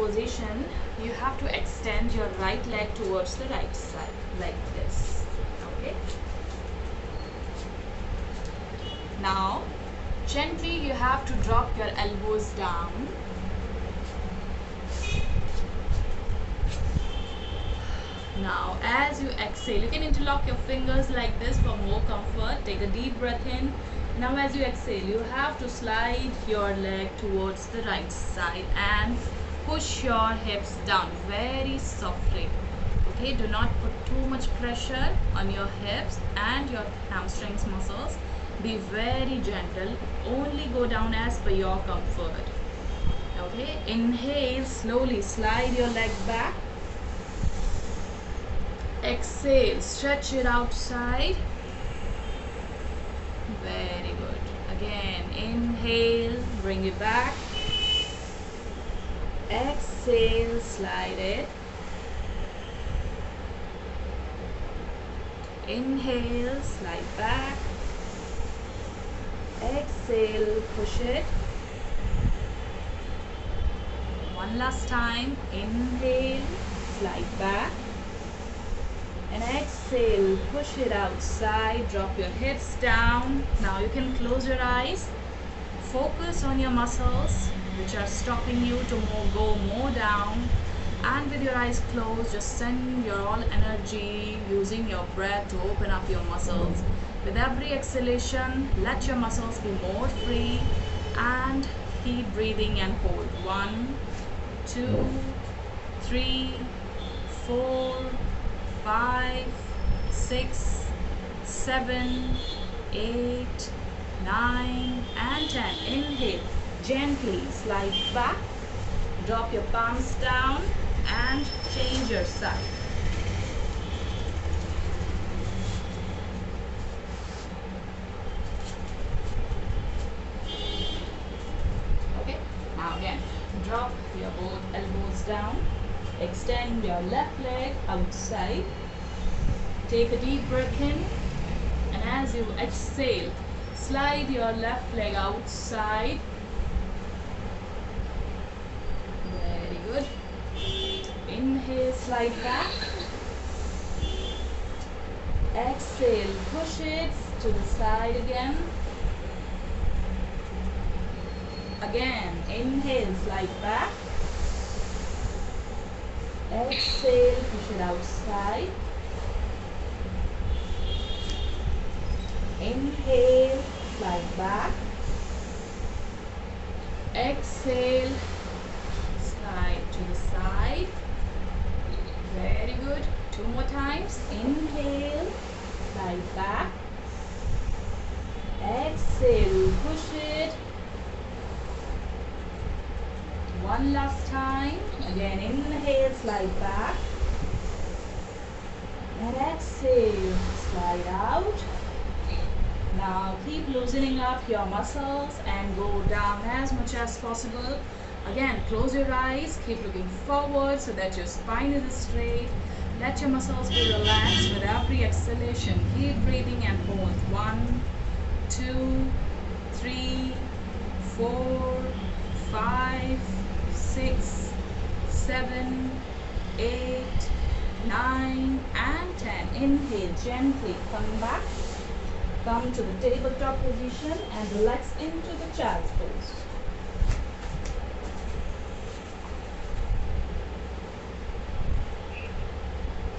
position, you have to extend your right leg towards the right side like this. Okay. Now gently you have to drop your elbows down. Now as you exhale, you can interlock your fingers like this for more comfort. Take a deep breath in. Now as you exhale, you have to slide your leg towards the right side and push your hips down very softly. Okay, do not put too much pressure on your hips and your hamstrings muscles. Be very gentle. Only go down as per your comfort. Okay, inhale, slowly slide your leg back. Exhale, stretch it outside. Very good. Again, inhale, bring it back. Exhale, slide it. Inhale, slide back. Exhale, push it. One last time. Inhale, slide back. And exhale, push it outside, drop your hips down. Now you can close your eyes. Focus on your muscles which are stopping you to go more down. And with your eyes closed, just send your all energy using your breath to open up your muscles. With every exhalation, let your muscles be more free and keep breathing and hold. 1, 2, 3, 4, 5, 6, 7, 8, 9 and 10. Inhale, gently slide back, drop your palms down and change your side. Okay, now again, drop your both elbows down. Extend your left leg outside. Take a deep breath in. And as you exhale, slide your left leg outside. Very good. Inhale, slide back. Exhale, push it to the side again. Again, inhale, slide back. Exhale, push it outside. Inhale, slide back. Exhale, slide to the side. Very good. 2 more times. Inhale, slide back. Exhale, push it. One last time. Again, inhale, slide back. And exhale, slide out. Now keep loosening up your muscles and go down as much as possible. Again, close your eyes, keep looking forward so that your spine is straight. Let your muscles be relaxed with every exhalation. Keep breathing and hold. 1, 2, 3, 4, 5, 6, 7, 8, 9 and 10. Inhale, gently come back. Come to the tabletop position and relax into the child's pose.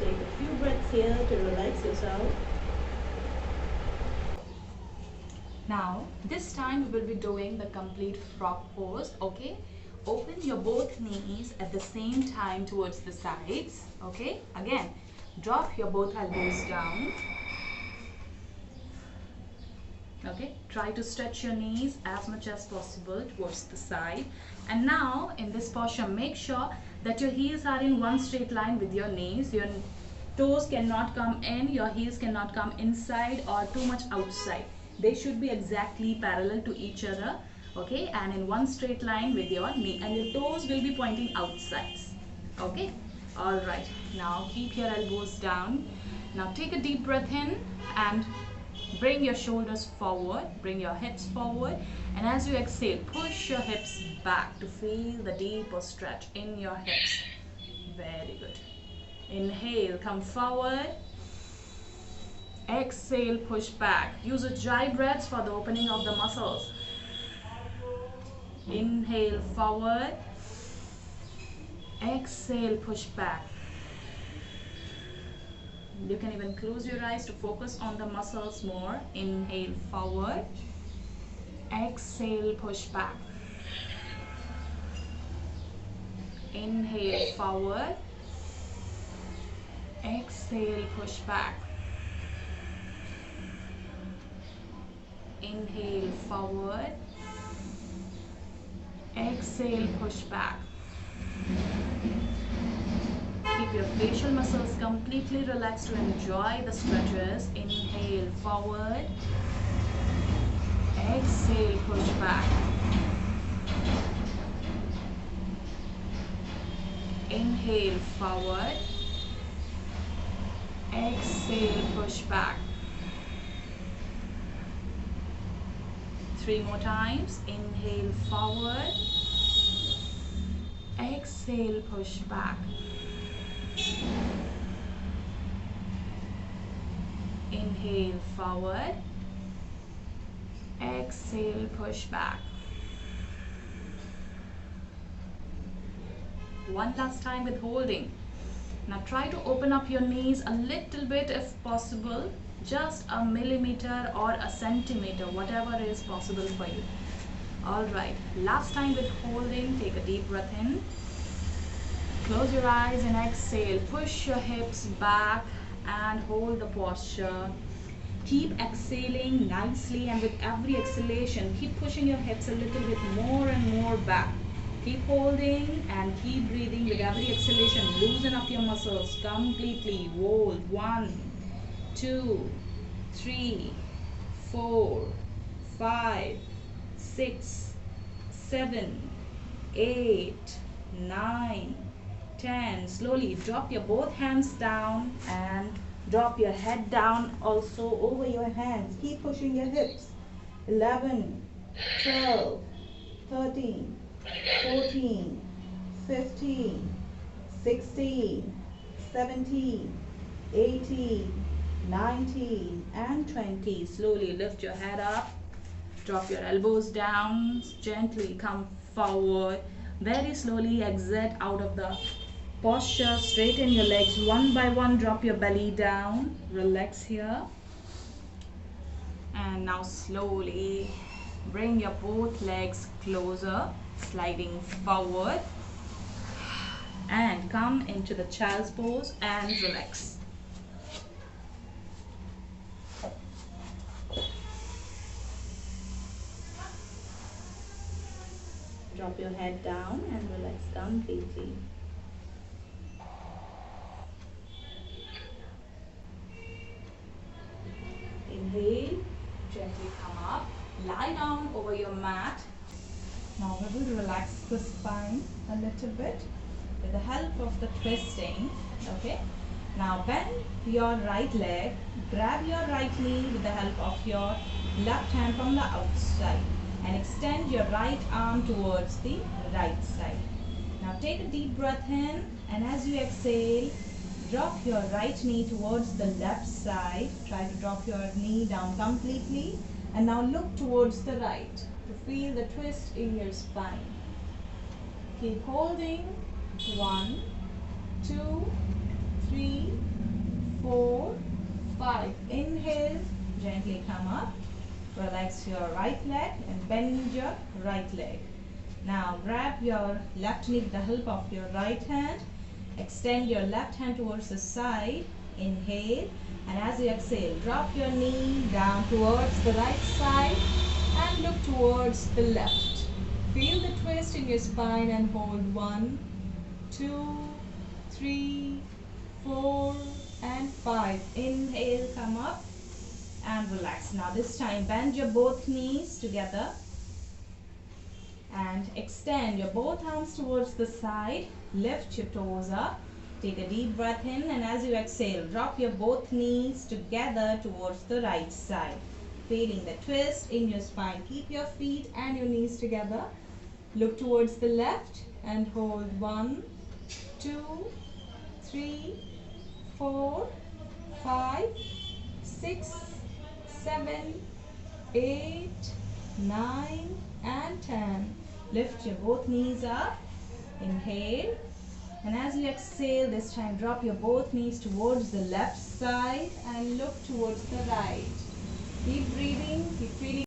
Take a few breaths here to relax yourself. Now, this time we will be doing the complete frog pose, okay? Open your both knees at the same time towards the sides, okay? Again, drop your both elbows down. Okay, try to stretch your knees as much as possible towards the side. And now in this posture, make sure that your heels are in one straight line with your knees. Your toes cannot come in, your heels cannot come inside or too much outside. They should be exactly parallel to each other, okay, and in one straight line with your knee, and your toes will be pointing outsides. Okay, all right, now keep your elbows down. Now take a deep breath in and Bring your shoulders forward, bring your hips forward, and as you exhale, push your hips back to feel the deeper stretch in your hips. Very good. Inhale, come forward. Exhale, push back. Use ujjayi breaths for the opening of the muscles. Inhale, forward. Exhale, push back. You can even close your eyes to focus on the muscles more. Inhale, forward. Exhale, push back. Inhale, forward. Exhale, push back. Inhale, forward. Exhale, push back. Keep your facial muscles completely relaxed to enjoy the stretches. Inhale, forward. Exhale, push back. Inhale, forward. Exhale, push back. 3 more times. Inhale, forward. Exhale, push back. Inhale, forward. Exhale, push back. One last time with holding. Now try to open up your knees a little bit if possible, just a millimeter or a centimeter, whatever is possible for you. Alright, last time with holding. Take a deep breath in. Close your eyes and exhale. Push your hips back and hold the posture. Keep exhaling nicely, and with every exhalation, keep pushing your hips a little bit more and more back. Keep holding and keep breathing. With every exhalation, loosen up your muscles completely. Hold. 1, 2, 3, 4, 5, 6, 7, 8, 9, 10. Slowly drop your both hands down and drop your head down also over your hands. Keep pushing your hips. 11, 12, 13, 14, 15, 16, 17, 18, 19, and 20. Slowly lift your head up. Drop your elbows down. Gently come forward. Very slowly exit out of the posture. Straighten your legs one by one. Drop your belly down. Relax here. And now slowly bring your both legs closer, sliding forward, and come into the child's pose and relax. Drop your head down and relax completely. Inhale, gently come up, lie down over your mat. Now we will relax the spine a little bit with the help of the twisting. Okay. Now bend your right leg, grab your right knee with the help of your left hand from the outside, and extend your right arm towards the right side. Now take a deep breath in, and as you exhale, drop your right knee towards the left side. Try to drop your knee down completely, and now look towards the right to feel the twist in your spine. Keep holding. 1, 2, 3, 4, 5. Inhale, gently come up. Relax your right leg and bend your right leg. Now grab your left knee with the help of your right hand. Extend your left hand towards the side. Inhale, and as you exhale, drop your knee down towards the right side and look towards the left. Feel the twist in your spine and hold. 1, 2, 3, 4, and 5. Inhale, come up and relax. Now this time bend your both knees together and extend your both arms towards the side. Lift your toes up Take a deep breath in, and as you exhale, drop your both knees together towards the right side. Feeling the twist in your spine. Keep your feet and your knees together. Look towards the left and hold 1, 2, 3, 4, 5, 6, 7, 8, 9 and 10. Lift your both knees up. Inhale. And as you exhale, this time drop your both knees towards the left side and look towards the right. Keep breathing, keep feeling